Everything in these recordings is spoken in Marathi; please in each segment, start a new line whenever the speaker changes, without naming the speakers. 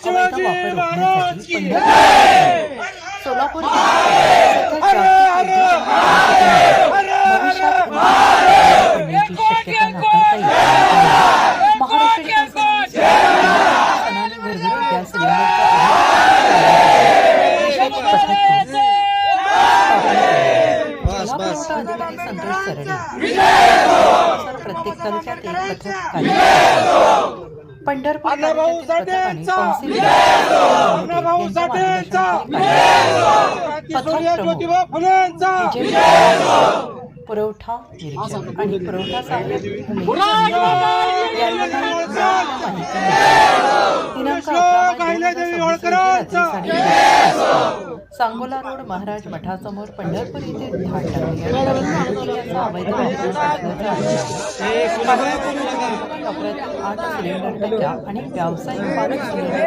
अवैध वापर रोखण्यासाठी सोलापूर अधिकारी संतोष सरडे प्रत्येक तालुक्यात एक पथक पंढरपूर तालुक्यातील पुरवठा निरीक्षक आणि पुरवठा सहाय्यक सांगोला रोड महाराज मठासमोर पंढरपूर येथे धाड लागली अवैध वापरातील 8 सिलेंडर टाक्या आणि व्यावसायिक पालक सिलेंडर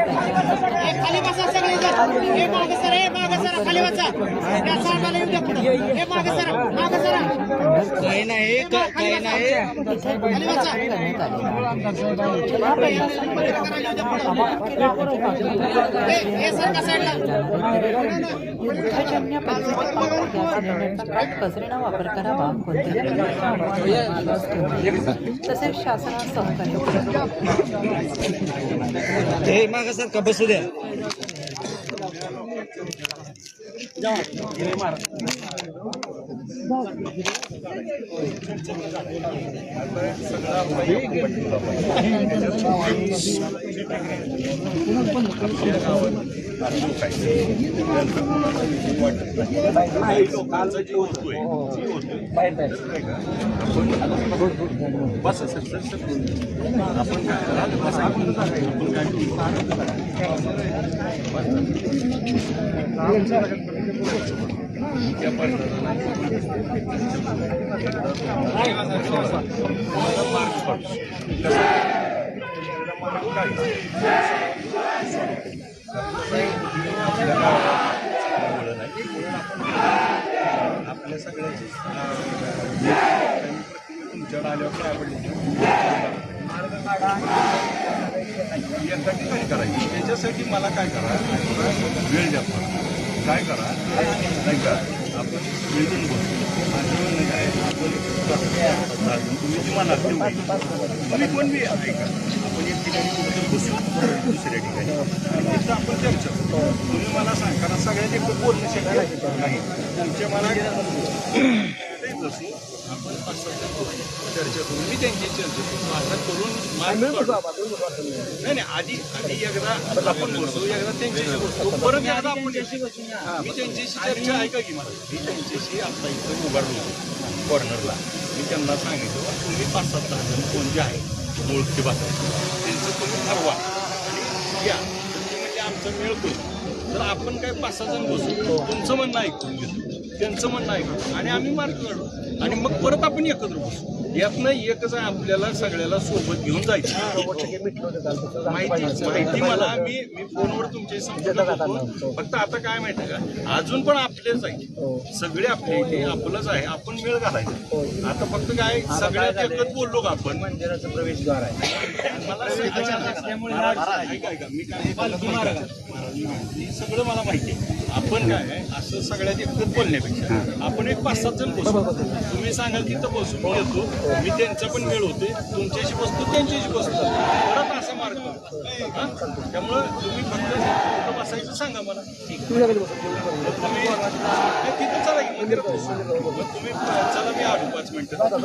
कचऱ्याचा वापर करावा तसेच शासनास सहकार्य बसू द्या आपल्या सगळ्याची तुमच्याकडे आल्यावर काय आवडली यासाठी काय करायची त्याच्यासाठी मला काय करा वेळ द्या काय करा नाही का आपण मिळून बसू काय आपण तुम्ही तुम्हाला तुम्ही कोण बी ऐका आपण एक ठिकाणी कुठं बसू दुसऱ्या ठिकाणी तिथं आपण चर्चा तुम्ही मला सांगा कारण सगळ्यात एक बोलणं शक्य नाही तुमच्या मला बसू आपण चर्चा करून मी त्यांची चर्चा करू आता करून नाही आधी एकदा आपण बसू एकदा त्यांच्याशी बसतो परत एकदा आपण मी त्यांच्याशी चर्चा ऐका की मला मी त्यांच्याशी आता इथं उभारलो कॉर्नरला मी त्यांना सांगितलं तुम्ही 5-7 जण कोण जे आहे ओळखी बसायचं त्यांचं तुम्ही ठरवा आणि या म्हणजे आमचा मेळ करू तर आपण काय 5-6 जण बसू तुमचं म्हणणं ऐकून घेतो त्यांचं म्हणणं ऐकतो आणि आम्ही मार्ग काढू आणि मग परत आपण एकत्र बसू यातनं एकच आहे आपल्याला सगळ्याला सोबत घेऊन जायचं माहिती मला मी फोनवर तुमच्याशी संपर्क करतो फक्त आता काय माहिती का अजून पण आपलेच आहे सगळे आपले इथे आपलंच आहे आपण मेळ घालायचं आता फक्त काय सगळ्यात एकच बोललो का आपण मंदिराचं प्रवेशद्वार आहे मला सगळं मला माहिती आहे आपण काय असं सगळ्यात एकच बोलण्यापेक्षा आपण एक 5-7 जण बसू तुम्ही सांगाल तिथं बसू मी येतो मी त्यांचा पण वेळ होते तुमच्याशी बसतो त्यांच्याशी बसतो परत असा मार्ग त्यामुळं तुम्ही फक्त कुठं बसायचं सांगा मला तुम्ही तिथं चला की मंदिरात तुम्ही चला मी आलो 5 मिनिटं तुम्ही